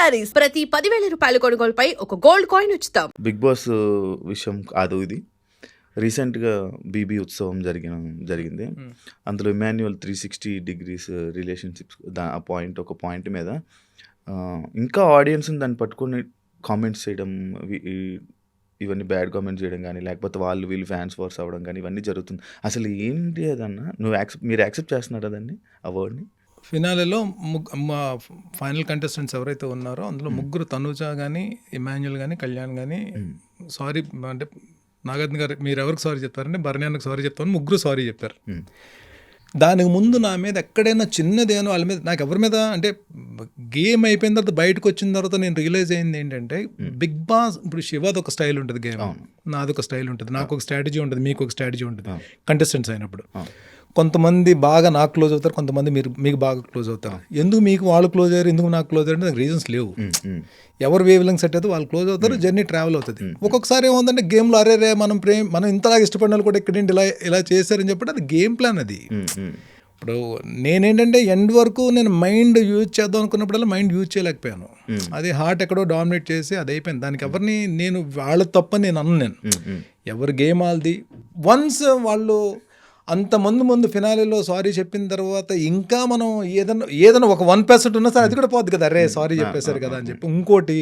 శారీస్ ప్రతి 10,000 రూపాయల కొనుగోలుపై ఒక గోల్డ్ కాయిన్ ఉచితం. బిగ్ బాస్ విషయం కాదు ఇది. రీసెంట్గా బీబీ ఉత్సవం జరిగింది. అందులో ఇమాన్యుయల్ 360 degrees రిలేషన్షిప్స్ ఆ పాయింట్ ఒక పాయింట్ మీద ఇంకా ఆడియన్స్ని దాన్ని పట్టుకొని కామెంట్స్ చేయడం, ఇవన్నీ బ్యాడ్ కామెంట్స్ చేయడం కానీ, లేకపోతే వీళ్ళు ఫ్యాన్స్ ఫోర్స్ అవ్వడం కానీ ఇవన్నీ జరుగుతుంది. అసలు ఏంటి అదన్నా మీరు యాక్సెప్ట్ చేస్తున్నారా దాన్ని, ఆ వర్డ్ని? ఫినాలేలో మా ఫైనల్ కంటెస్టెంట్స్ ఎవరైతే ఉన్నారో అందులో ముగ్గురు, తనుజ కానీ, ఇమాన్యుయల్ కానీ, కళ్యాణ్ కానీ సారీ అంటే నాగార్జున గారు మీరు ఎవరికి సారీ చెప్పారంటే భరణ్యానికి సారీ చెప్తాను, ముగ్గురు సారీ చెప్పారు. దానికి ముందు నా మీద ఎక్కడైనా చిన్నదేనో వాళ్ళ మీద, నాకు ఎవరి మీద అంటే గేమ్ అయిపోయిన తర్వాత బయటకు వచ్చిన తర్వాత నేను రియలైజ్ అయింది ఏంటంటే, బిగ్ బాస్ ఇప్పుడు శివాది ఒక స్టైల్ ఉంటుంది, గేమ్ నాది ఒక స్టైల్ ఉంటుంది, నాకు ఒక స్ట్రాటజీ ఉంటుంది, మీకు ఒక స్ట్రాటజీ ఉంటుంది కంటెస్టెంట్స్ అయినప్పుడు. కొంతమంది బాగా నాకు క్లోజ్ అవుతారు, కొంతమంది మీకు బాగా క్లోజ్ అవుతారు. ఎందుకు మీకు వాళ్ళు క్లోజ్ అయ్యారు, ఎందుకు నాకు క్లోజ్ అయ్యారు నాకు రీజన్స్ లేవు. ఎవరు వేవ్ లెంగ్త్ సెట్ అయితే వాళ్ళు క్లోజ్ అవుతారు, జర్నీ ట్రావెల్ అవుతుంది. ఒక్కొక్కసారి ఏముందంటే గేమ్లో అరే మనం ఇంతలాగా ఇష్టపడిన వాళ్ళు కూడా ఇక్కడేంటి ఇలా చేశారని చెప్పి అది గేమ్ ప్లాన్. అది ఇప్పుడు నేనేంటంటే ఎండ్ వరకు నేను మైండ్ యూజ్ చేద్దాం అనుకున్నప్పుడల్లా మైండ్ యూజ్ చేయలేకపోయాను. అది హార్ట్ ఎక్కడో డామినేట్ చేసి అది అయిపోయింది. దానికి ఎవరిని నేను వాళ్ళ తప్పని నేను అన్నాను. ఎవరు గేమ్ వాళ్ళది. వన్స్ వాళ్ళు అంతమంది ముందు ఫినాలేలో సారీ చెప్పిన తర్వాత ఇంకా మనం ఏదైనా ఒక 1% ఉన్నా సరే అది కూడా పోద్ది కదా, అరే సారీ చెప్పేశారు కదా అని చెప్పి. ఇంకోటి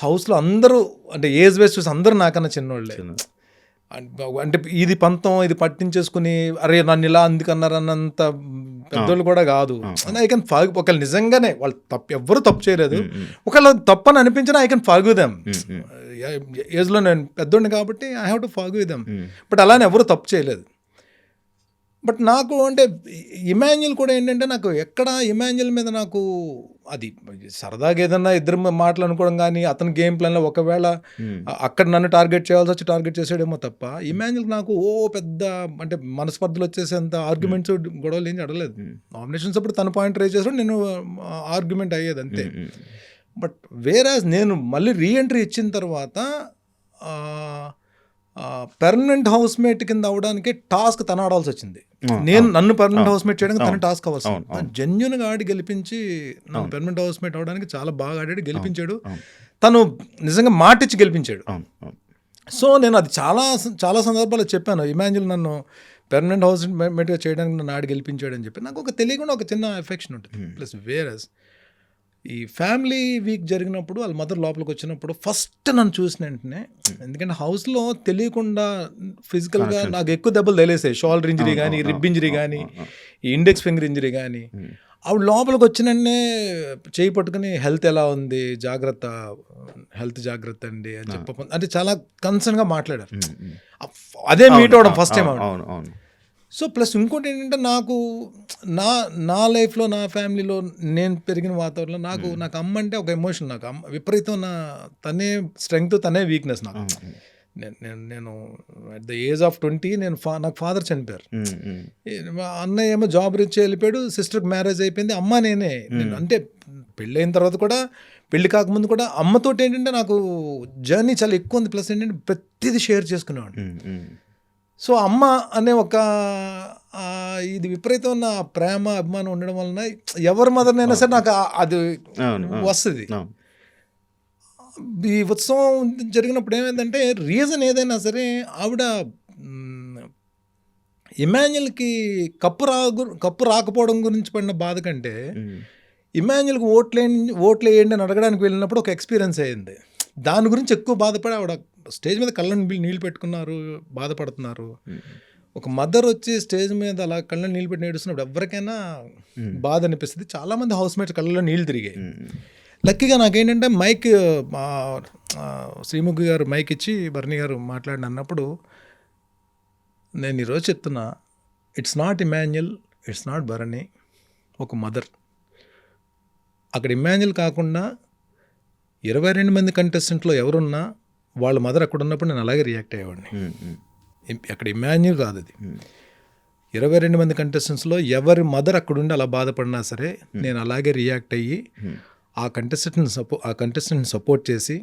హౌస్లో అందరూ అంటే ఏజ్ వేస్ చూసి అందరూ నాకన్నా చిన్నోళ్ళే. అంటే ఇది పంతం ఇది పట్టించేసుకుని అరే నన్ను ఇలా అందుకన్నారు అన్నంత పెద్దోళ్ళు కూడా కాదు. ఐ కెన్ ఫాగ్ ఒకవేళ నిజంగానే వాళ్ళు ఎవ్వరూ తప్పు చేయలేదు, ఒకవేళ తప్పని అనిపించినా ఐ కెన్ ఫాగ్ దెమ్. ఏజ్లో నేను పెద్దోడిని కాబట్టి I have to fog them. But అలానే ఎవరు తప్పు చేయలేదు. బట్ నాకు అంటే ఇమాన్యుయల్ కూడా ఏంటంటే, నాకు ఎక్కడ ఇమాన్యుయల్ మీద నాకు అది సరదాగా ఏదన్నా ఇద్దరు మాటలు అనుకోవడం కానీ, అతని గేమ్ ప్లాన్లో ఒకవేళ అక్కడ నన్ను టార్గెట్ చేయాల్సి వచ్చి టార్గెట్ చేసాడేమో తప్ప, ఇమాన్యుయల్ నాకు పెద్ద అంటే మనస్పర్ధలు వచ్చేసేంత ఆర్గ్యుమెంట్స్ గొడవలు ఏం అడగలేదు. నామినేషన్స్ అప్పుడు తన పాయింట్ రేజ్ చేసాడు, నేను ఆర్గ్యుమెంట్ అయ్యేది అంతే. బట్ వేరాజ్ నేను మళ్ళీ రీఎంట్రీ ఇచ్చిన తర్వాత పర్మనెంట్ హౌస్ మేట్ కింద అవడానికి టాస్క్ తన ఆడాల్సి వచ్చింది. నన్ను పర్మనెంట్ హౌస్ మేట్ చేయడానికి తన టాస్క్ అవ్వచ్చు. జెన్యూన్గా ఆడి గెలిపించి నన్ను పర్మనెంట్ హౌస్ మేట్ అవడానికి చాలా బాగా ఆడాడు, గెలిపించాడు. తను నిజంగా మాటిచ్చి గెలిపించాడు. సో నేను అది చాలా చాలా సందర్భాల్లో చెప్పాను, ఇమాన్యుయల్ నన్ను పర్మనెంట్ హౌస్ మేట్గా చేయడానికి నన్ను ఆడి గెలిపించాడు అని చెప్పి. నాకు తెలియకుండా ఒక చిన్న ఎఫెక్షన్ ఉంటుంది. ప్లస్ వేరస్ ఈ ఫ్యామిలీ వీక్ జరిగినప్పుడు వాళ్ళ మదర్ లోపలికి వచ్చినప్పుడు ఫస్ట్ నన్ను చూసిన వెంటనే, ఎందుకంటే హౌస్లో తెలియకుండా ఫిజికల్గా నాకు ఎక్కువ దెబ్బలు తెలిసాయి. షోల్డర్ ఇంజరీ కానీ, రిబ్ ఇంజరీ కానీ, ఈ ఇండెక్స్ ఫింగర్ ఇంజరీ కానీ. ఆవిడ లోపలికి వచ్చిన వెంటనే చేయి పట్టుకుని హెల్త్ ఎలా ఉంది, హెల్త్ జాగ్రత్త అండి అని చెప్ప అంటే చాలా కన్సర్న్గా మాట్లాడారు. అదే మీట్ అవడం ఫస్ట్ టైం ఆవిడ. సో ప్లస్ ఇంకోటి ఏంటంటే, నాకు నా లైఫ్లో నా ఫ్యామిలీలో నేను పెరిగిన వాతావరణంలో నాకు అమ్మ అంటే ఒక ఎమోషన్. నాకు అమ్మ విపరీతం, తనే స్ట్రెంగ్త్ తనే వీక్నెస్. నాకు నేను అట్ ద ఏజ్ ఆఫ్ 20 నాకు ఫాదర్ చనిపోయారు. అన్నయ్య ఏమో జాబ్ రీచ్ వెళ్ళిపోయాడు, సిస్టర్కి మ్యారేజ్ అయిపోయింది, అమ్మ నేనే. నేను అంటే పెళ్ళైన తర్వాత కూడా, పెళ్ళి కాకముందు కూడా అమ్మతోటి ఏంటంటే నాకు జర్నీ చాలా ఎక్కువ ఉంది. ప్లస్ ఏంటంటే ప్రతిదీ షేర్ చేసుకునేవాడు. సో అమ్మ అనే ఒక ఇది విపరీతమైన ప్రేమ అభిమానం ఉండడం వలన ఎవరి మదర్నైనా సరే నాకు అది వస్తుంది. ఈ ఉత్సవం జరిగినప్పుడు ఏమైందంటే, రీజన్ ఏదైనా సరే ఆవిడ ఇమాన్యుయల్కి కప్పు రాకపోవడం గురించి పడిన బాధ కంటే, ఇమాన్యుయల్కి ఓట్లు వేయండి అని అడగడానికి వెళ్ళినప్పుడు ఒక ఎక్స్పీరియన్స్ అయ్యింది. దాని గురించి ఎక్కువ బాధపడి ఆవిడ స్టేజ్ మీద కళ్ళని నీళ్ళు పెట్టుకున్నారు, బాధపడుతున్నారు. ఒక మదర్ వచ్చి స్టేజ్ మీద అలా కళ్ళని నీళ్ళు పెట్టి నేడుస్తున్నప్పుడు ఎవరికైనా బాధ అనిపిస్తుంది. చాలామంది హౌస్ మేట్స్ కళ్ళలో నీళ్ళు తిరిగాయి. లక్కీగా నాకేంటంటే మైక్ శ్రీముఖి గారు మైక్ ఇచ్చి భరణి గారు మాట్లాడిన అన్నప్పుడు, నేను ఈరోజు చెప్తున్నా, it's not Emmanuel, it's not Bharani, ఒక మదర్. అక్కడ ఇమాన్యుయల్ కాకుండా 22 మంది కంటెస్టెంట్లో ఎవరున్నా వాళ్ళ మదర్ అక్కడ ఉన్నప్పుడు నేను అలాగే రియాక్ట్ అయ్యేవాడిని. అక్కడ ఇమాన్యుయల్ కాదు, అది 22 మంది కంటెస్టెంట్స్లో ఎవరి మదర్ అక్కడుండి అలా బాధపడినా సరే నేను అలాగే రియాక్ట్ అయ్యి ఆ కంటెస్టెంట్ని సపోర్ట్ చేసి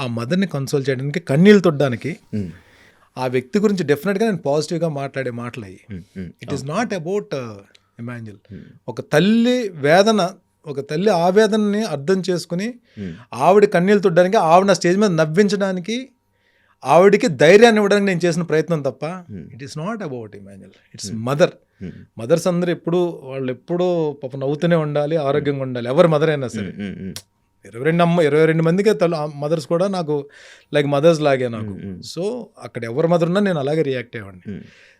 ఆ మదర్ని కన్సోల్ చేయడానికి, కన్నీళ్ళు తొడడానికి, ఆ వ్యక్తి గురించి డెఫినెట్గా నేను పాజిటివ్గా మాట్లాడే మాటలు అయ్యి. It is not about Emmanuel. ఒక తల్లి వేదన ఒక తల్లి ఆవేదనని అర్థం చేసుకుని ఆవిడ కన్నీళ్ళు తుడ్డానికి, ఆవిడ నా స్టేజ్ మీద నవ్వించడానికి, ఆవిడికి ధైర్యాన్ని ఇవ్వడానికి నేను చేసిన ప్రయత్నం తప్ప it is not about Emmanuel, it's mother. Mothers అందరూ వాళ్ళు ఎప్పుడూ పాప నవ్వుతూనే ఉండాలి, ఆరోగ్యంగా ఉండాలి, ఎవరి మదర్ అయినా సరే. 22 మందికి మదర్స్ కూడా నాకు లైక్ మదర్స్ లాగే నాకు. సో అక్కడ ఎవరి మదర్ ఉన్నా నేను అలాగే రియాక్ట్ అయ్యేవాడిని.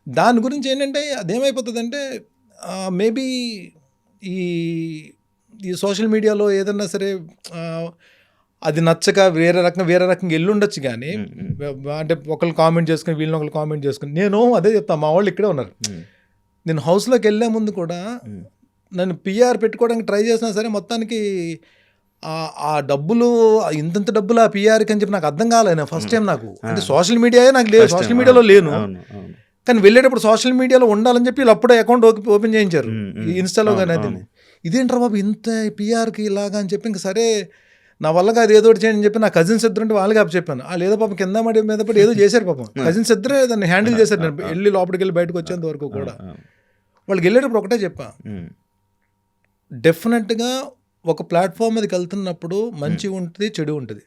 దాని గురించి ఏంటంటే అదేమైపోతుందంటే మేబీ ఈ సోషల్ మీడియాలో ఏదన్నా సరే అది నచ్చక వేరే రకంగా వెళ్ళుండొచ్చు. కానీ అంటే ఒకళ్ళు కామెంట్ చేసుకుని వీళ్ళని ఒకళ్ళు కామెంట్ చేసుకుని, నేను అదే చెప్తాను, మా వాళ్ళు ఇక్కడే ఉన్నారు. నేను హౌస్లోకి వెళ్ళే ముందు కూడా నన్ను పిఆర్ పెట్టుకోవడానికి ట్రై చేసినా సరే మొత్తానికి ఆ డబ్బులు ఇంత డబ్బులు ఆ పిఆర్కి అని చెప్పి నాకు అర్థం కాలేదు ఫస్ట్ టైం. నాకు అంటే సోషల్ మీడియాయే నాకు లేదు, సోషల్ మీడియాలో లేను. కానీ వెళ్ళేటప్పుడు సోషల్ మీడియాలో ఉండాలని చెప్పి వీళ్ళు అప్పుడే అకౌంట్ ఓపెన్ చేయించారు ఇన్స్టాలో. కానీ అది ఇదేంటారు బాబు ఇంత పిఆర్కి ఇలాగా అని చెప్పి, ఇంక సరే నా వల్లగా అది ఏదో ఒకటి చేయండి అని చెప్పి నా కజిన్స్ ఇద్దరు ఉంటే వాళ్ళకి అప్పు చెప్పాను. ఏదో పాపం కింద మడి మీద పడి ఏదో చేశారు పాపం. కజిన్స్ ఇద్దరే దాన్ని హ్యాండిల్ చేశారు. నేను వెళ్ళి లోపలికి వెళ్ళి బయటకు వచ్చేంత వరకు కూడా వాళ్ళకి వెళ్ళేటప్పుడు ఒకటే చెప్పా, డెఫినెట్గా ఒక ప్లాట్ఫామ్ మీదకి వెళ్తున్నప్పుడు మంచి ఉంటుంది, చెడు ఉంటుంది.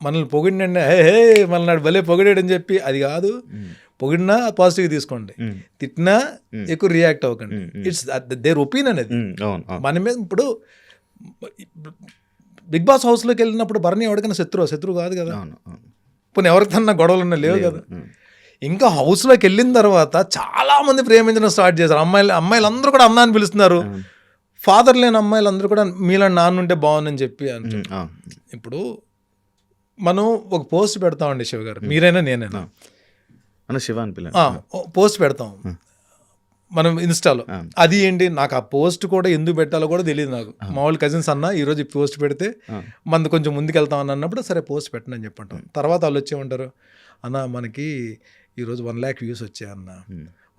మనల్ని పొగిడినండి హే మనల్ని భలే పొగిడాడని చెప్పి అది కాదు, పొగిడినా పాజిటివ్గా తీసుకోండి, తిట్టినా ఎక్కువ రియాక్ట్ అవ్వకండి. It's their opinion. అది మన మీద. ఇప్పుడు బిగ్ బాస్ హౌస్లోకి వెళ్ళినప్పుడు భరణి ఎవరికైనా శత్రువు కాదు కదా. ఇప్పుడు ఎవరికన్నా గొడవలు ఉన్నా లేవు కదా. ఇంకా హౌస్లోకి వెళ్ళిన తర్వాత చాలామంది ప్రేమించడం స్టార్ట్ చేశారు. అమ్మాయిలందరూ కూడా అమ్మ అని పిలుస్తున్నారు. ఫాదర్ లేని అమ్మాయిలందరూ కూడా మీలాంటి నాన్న ఉంటే బాగుందని చెప్పి అంటారు. ఇప్పుడు మనం ఒక పోస్ట్ పెడతామండి శివ గారు, మీరైనా నేనైనా శివ అని పోస్ట్ పెడతాం మనం ఇన్స్టాలో. అది ఏంటి నాకు ఆ పోస్ట్ కూడా ఎందుకు పెట్టాలో కూడా తెలియదు నాకు. మా వాళ్ళు కజిన్స్ అన్న ఈరోజు ఈ పోస్ట్ పెడితే మనది కొంచెం ముందుకు వెళ్తాం అని అన్నప్పుడు సరే పోస్ట్ పెట్టండి అని చెప్పంటాం. తర్వాత వాళ్ళు వచ్చేమంటారు, అన్న మనకి ఈరోజు 1 lakh వ్యూస్ వచ్చాయి అన్న,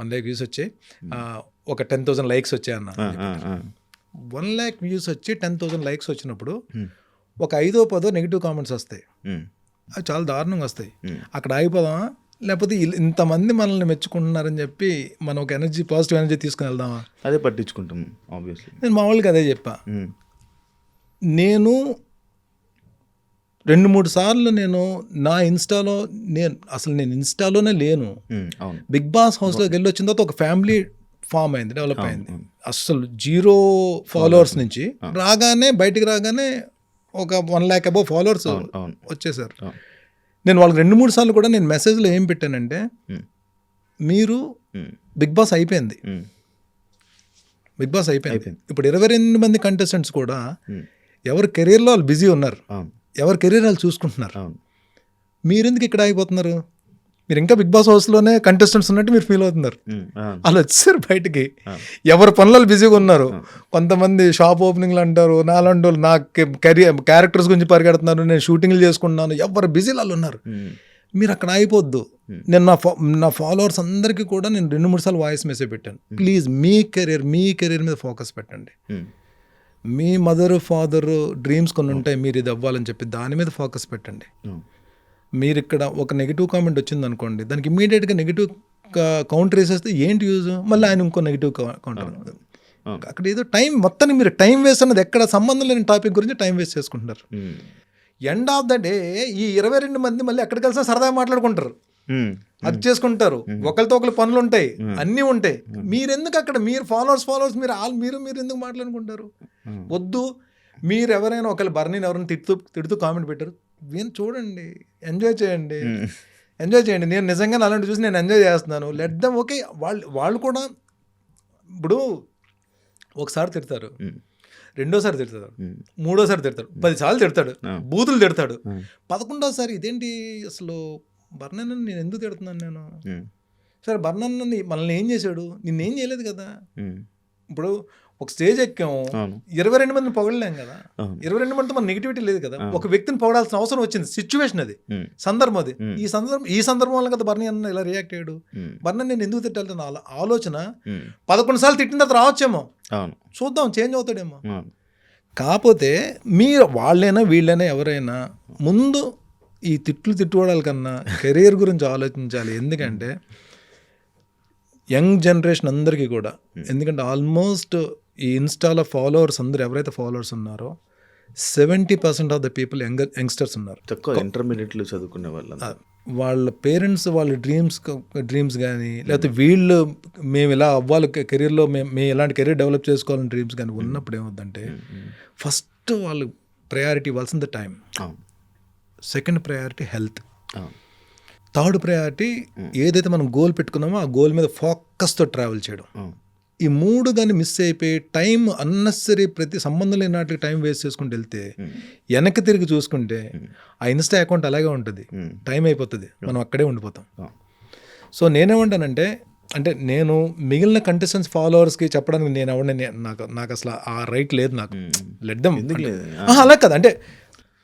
1 lakh వ్యూస్ వచ్చాయి, ఒక 10,000 లైక్స్ వచ్చాయన్న. 1 lakh వ్యూస్ వచ్చి 10,000 లైక్స్ వచ్చినప్పుడు ఒక 5-10 నెగిటివ్ కామెంట్స్ వస్తాయి. అవి చాలా దారుణంగా వస్తాయి. అక్కడ ఆగిపోదామా, లేకపోతే ఇంతమంది మనల్ని మెచ్చుకుంటున్నారని చెప్పి మనం ఒక పాజిటివ్ ఎనర్జీ తీసుకుని వెళ్దామా? అదే పట్టించుకుంటాం ఆబ్వియస్లీ. నేను మా వాళ్ళకి అదే చెప్పా. నేను 2-3 సార్లు నేను నా ఇన్స్టాలో నేను ఇన్స్టాలోనే లేను. బిగ్ బాస్ హౌస్లోకి వెళ్ళి వచ్చిన తర్వాత ఒక ఫ్యామిలీ ఫామ్ అయింది, డెవలప్ అయింది. అసలు 0 ఫాలోవర్స్ నుంచి బయటికి రాగానే ఒక 1 lakh అబౌవ్ ఫాలోవర్స్ వచ్చేసారు. నేను వాళ్ళకి 2-3 సార్లు కూడా నేను మెసేజ్లో ఏం పెట్టానంటే, మీరు బిగ్ బాస్ అయిపోయింది, బిగ్ బాస్ అయిపోయింది. ఇప్పుడు 22 మంది కంటెస్టెంట్స్ కూడా ఎవరి కెరీర్లో వాళ్ళు బిజీ ఉన్నారు, ఎవరి కెరీర్ వాళ్ళు చూసుకుంటున్నారు. మీరెందుకు ఇక్కడ ఆగిపోతున్నారు? మీరు ఇంకా బిగ్ బాస్ హౌస్లోనే కంటెస్టెంట్స్ ఉన్నట్టు మీరు ఫీల్ అవుతున్నారు. వాళ్ళు వచ్చారు బయటికి, ఎవరి పనులలో బిజీగా ఉన్నారు. కొంతమంది షాప్ ఓపెనింగ్లు అంటారు, నాలాంటి వాళ్ళు నా క్యారెక్టర్స్ గురించి పరిగెడుతున్నారు, నేను షూటింగ్లు చేసుకుంటున్నాను, ఎవరు బిజీలు వాళ్ళు ఉన్నారు. మీరు అక్కడ అయిపోద్దు. నేను నా ఫాలోవర్స్ అందరికీ కూడా నేను 2-3 సార్లు వాయిస్ మెసేజ్ పెట్టాను, ప్లీజ్ మీ కెరీర్ మీద ఫోకస్ పెట్టండి. మీ మదర్ ఫాదర్ డ్రీమ్స్ కొన్ని ఉంటాయి, మీరు ఇది అవ్వాలని చెప్పి దాని మీద ఫోకస్ పెట్టండి. మీరు ఇక్కడ ఒక నెగిటివ్ కామెంట్ వచ్చింది అనుకోండి, దానికి ఇమ్మీడియట్గా నెగిటివ్ కౌంటర్ వేసేస్తే ఏంటి యూజ్? మళ్ళీ ఆయన ఇంకో నెగిటివ్ కౌంటర్. అక్కడ ఏదో టైం మొత్తానికి మీరు టైం వేస్ట్ అన్నది ఎక్కడ సంబంధం లేని టాపిక్ గురించి టైం వేస్ట్ చేసుకుంటున్నారు. ఎండ్ ఆఫ్ ద డే ఈ 22 మంది మళ్ళీ ఎక్కడికి కలిసినా సరదాగా మాట్లాడుకుంటారు, అది చేసుకుంటారు, ఒకరితో ఒకరి పనులు ఉంటాయి, అన్నీ ఉంటాయి. మీరెందుకు అక్కడ మీరు ఫాలోవర్స్ మీరు ఎందుకు మాట్లాడుకుంటారు? వద్దు. మీరు ఎవరైనా ఒకళ్ళు బర్నీని ఎవరైనా తిడుతూ కామెంట్ పెట్టారు, నేను చూడండి, ఎంజాయ్ చేయండి. నేను నిజంగా అలాంటి చూసి నేను ఎంజాయ్ చేస్తున్నాను, లెట్ దెమ్. ఓకే, వాళ్ళు కూడా ఇప్పుడు ఒకసారి తిడతారు, రెండోసారి తిడతాడు, మూడోసారి తిడతాడు, 10 సార్లు తిడతాడు, బూతులు తిడతాడు, 11వ ఇదేంటి అసలు బర్నన్న నేను ఎందుకు తిడుతున్నాను నేను? సరే బర్నన్న మనల్ని ఏం చేశాడు? నిన్నేం చేయలేదు కదా. ఇప్పుడు ఒక స్టేజ్ ఎక్కాము, 22 మందిని పొగడలేం కదా, 22 మందితో మన నెగిటివిటీ లేదు కదా. ఒక వ్యక్తిని పొగడాల్సిన అవసరం వచ్చింది, సిచ్యువేషన్ అది, సందర్భం అది. ఈ సందర్భం వల్ల కదా బర్నీ అన్న ఇలా రియాక్ట్ అయ్యాడు. బర్నీ నేను ఎందుకు తిట్టాలి ఆలోచన 11 సార్లు తిట్టిన తర్వాత రావచ్చేమో, చూద్దాం చేంజ్ అవుతాడేమో. కాకపోతే మీరు వాళ్ళైనా వీళ్ళైనా ఎవరైనా ముందు ఈ తిట్టుకోవడాల కన్నా కెరీర్ గురించి ఆలోచించాలి. ఎందుకంటే యంగ్ జనరేషన్ అందరికీ కూడా, ఎందుకంటే ఆల్మోస్ట్ ఈ ఇన్స్టాలో ఫాలోవర్స్ అందరూ ఎవరైతే ఫాలోవర్స్ ఉన్నారో 70% ఆఫ్ ద పీపుల్ యంగ్స్టర్స్ ఉన్నారు. తక్కువ ఇంటర్మీడియట్లో చదువుకునే వాళ్ళు వాళ్ళ పేరెంట్స్ వాళ్ళ డ్రీమ్స్ కానీ లేకపోతే వీళ్ళు మేము ఇలా అవ్వాలి కెరీర్లో మేము ఇలాంటి కెరీర్ డెవలప్ చేసుకోవాలని డ్రీమ్స్ కానీ ఉన్నప్పుడు ఏమవుద్దంటే ఫస్ట్ వాళ్ళు ప్రయారిటీ ఇవ్వాల్సింది time, second priority health, third priority ఏదైతే మనం గోల్ పెట్టుకున్నామో ఆ గోల్ మీద ఫోకస్తో ట్రావెల్ చేయడం. ఈ 3 కానీ మిస్ అయిపోయి టైం అన్నెసరీ ప్రతి సంబంధం లేని నాటికి టైం వేస్ట్ చేసుకుంటూ వెళ్తే వెనక్కి తిరిగి చూసుకుంటే ఆ ఇన్స్టా అకౌంట్ అలాగే ఉంటుంది, టైం అయిపోతుంది, మనం అక్కడే ఉండిపోతాం. సో నేనేమంటానంటే అంటే నేను మిగిలిన కంటెస్టెంట్స్ ఫాలోవర్స్కి చెప్పడానికి నేను ఎవరిని నాకు అసలు ఆ రైట్ లేదు, నాకు లెట్ దెమ్. అలా కదా, అంటే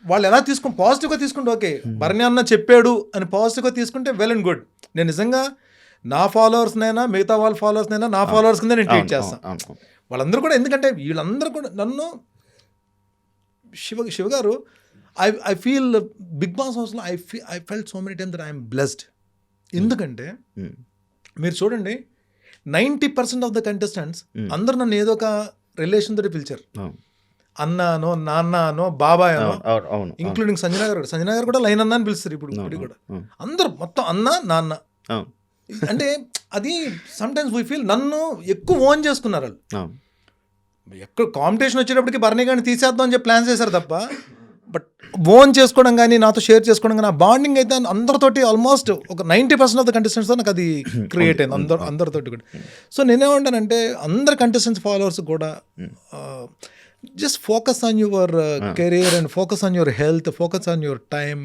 వాళ్ళు ఎలా పాజిటివ్గా తీసుకుంటే ఓకే, భరణి అన్న చెప్పాడు అని పాజిటివ్గా తీసుకుంటే వెల్ అండ్ గుడ్. నేను నిజంగా నా ఫాలోవర్స్నైనా మిగతా వాళ్ళ ఫాలోవర్స్నైనా నా ఫాలోవర్స్ కింద నేను ట్రీట్ చేస్తాను వాళ్ళందరూ కూడా. ఎందుకంటే వీళ్ళందరూ కూడా నన్ను శివ గారు ఐ ఫీల్ బిగ్ బాస్ హౌస్లో I felt so many times that I'm blessed. ఎందుకంటే మీరు చూడండి 90% ఆఫ్ ద కంటెస్టెంట్స్ అందరూ నన్ను ఏదో ఒక రిలేషన్ తోటి పిలిచారు, అన్నానో నాన్ననో బాబాయ్ అనో, ఇంక్లూడింగ్ సంజనా గారు కూడా లైన్ అన్న అని పిలుస్తారు ఇప్పుడు కూడా. అందరూ మొత్తం అన్న నాన్న. అంటే అది సమ్టైమ్స్ వీ ఫీల్ నన్ను ఎక్కువ ఓన్ చేసుకున్నారు వాళ్ళు. ఎక్కడ కాంపిటీషన్ వచ్చేటప్పటికి భరణి గారిని తీసేద్దాం అని చెప్పి ప్లాన్ చేశారు తప్ప, బట్ ఓన్ చేసుకోవడం కానీ నాతో షేర్ చేసుకోవడం కానీ ఆ బాండింగ్ అయితే అందరితోటి ఆల్మోస్ట్ ఒక 90% ఆఫ్ ద కంటెస్టెంట్స్తో నాకు అది క్రియేట్ అయింది అందరితోటి కూడా. సో నేనేమంటానంటే అందరు కంటెస్టెంట్స్ ఫాలోవర్స్ కూడా just focus on your career and focus on your health, focus on your time.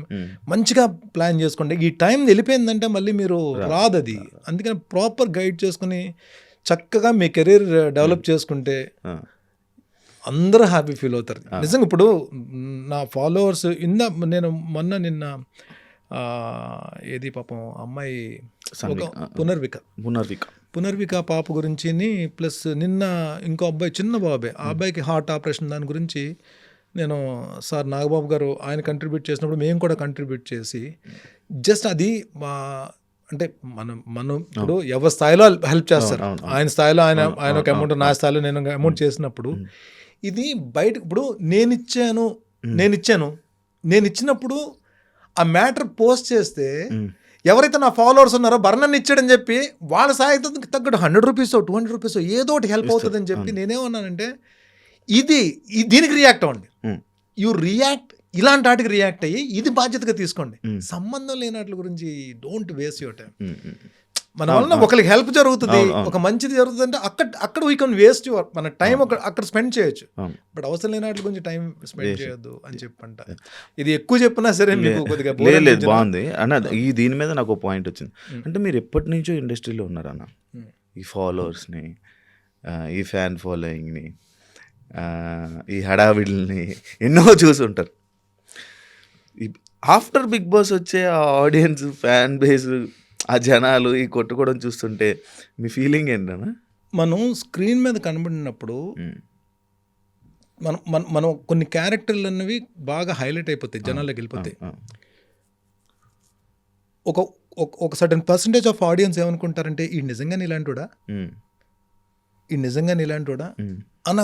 మంచిగా ప్లాన్ చేసుకోండి. ఈ టైం వెళ్ళిపోయిందంటే మళ్ళీ మీరు రాదు అది. అందుకని ప్రాపర్ గైడ్ చేసుకుని చక్కగా మీ కెరీర్ డెవలప్ చేసుకుంటే అందరూ హ్యాపీ ఫీల్ అవుతారు. నిజంగా ఇప్పుడు నా ఫాలోవర్స్ నేను నిన్న ఏది పాపం అమ్మాయి పునర్విక పాప గురించి ప్లస్ నిన్న ఇంకో అబ్బాయి చిన్న బాబే, ఆ అబ్బాయికి హార్ట్ ఆపరేషన్ దాని గురించి నేను సార్ నాగబాబు గారు ఆయన కంట్రిబ్యూట్ చేసినప్పుడు మేము కూడా కంట్రిబ్యూట్ చేసి జస్ట్ అది అంటే మనం ఇప్పుడు ఎవరి స్థాయిలో హెల్ప్ చేస్తారు. ఆయన స్థాయిలో ఆయన ఒక అమౌంట్, నా స్థాయిలో నేను అమౌంట్ చేసినప్పుడు ఇది బయట ఇప్పుడు నేను ఇచ్చినప్పుడు ఆ మ్యాటర్ పోస్ట్ చేస్తే ఎవరైతే నా ఫాలోవర్స్ ఉన్నారో భరణాన్ని ఇచ్చాడని చెప్పి వాళ్ళ స్థాయికి తగ్గట్టు 100 రూపీస్ 200 రూపీస్ ఏదో ఒకటి హెల్ప్ అవుతుందని చెప్పి నేనేమన్నానంటే దీనికి రియాక్ట్ అవ్వండి. యూ రియాక్ట్, ఇలాంటి వాటికి రియాక్ట్ అయ్యి ఇది బాధ్యతగా తీసుకోండి. సంబంధం లేని వాటి గురించి డోంట్ వేస్ట్ యువర్ టైం. మన వల్ల ఒకరికి హెల్ప్ జరుగుతుంది, ఒక మంచిది జరుగుతుంది అంటే అక్కడ వీ కెన్ వేస్ట్ యువర్ మన టైం అక్కడ స్పెండ్ చేయొచ్చు. బట్ అవసరం లేని వాటి గురించి టైం స్పెండ్ చేయొద్దు అని చెప్పంట. ఇది ఎక్కువ చెప్పినా సరే మీకు కొద్దిగా లేదు, బాగుంది అన్న. దీని మీద నాకు ఒక పాయింట్ వచ్చింది. అంటే మీరు ఎప్పటి నుంచో ఇండస్ట్రీలో ఉన్నారన్న, ఈ ఫాలోవర్స్ని, ఈ ఫ్యాన్ ఫాలోయింగ్ని, ఈ హడావిడిని ఎన్నో చూసుంటారు. ఆఫ్టర్ బిగ్ బాస్ వచ్చే ఆ ఆడియన్స్, ఫ్యాన్ బేస్, ఆ జనాలు ఈ కొట్టుకోవడం చూస్తుంటే మీ ఫీలింగ్ ఏంటన్నా? మనం స్క్రీన్ మీద కనబడినప్పుడు మనం కొన్ని క్యారెక్టర్లు అన్నవి బాగా హైలైట్ అయిపోతాయి, జనాల్లోకి వెళ్ళిపోతాయి. ఒక సర్టన్ పర్సంటేజ్ ఆఫ్ ఆడియన్స్ ఏమనుకుంటారంటే ఈ నిజంగానే ఇలాంటివాడా,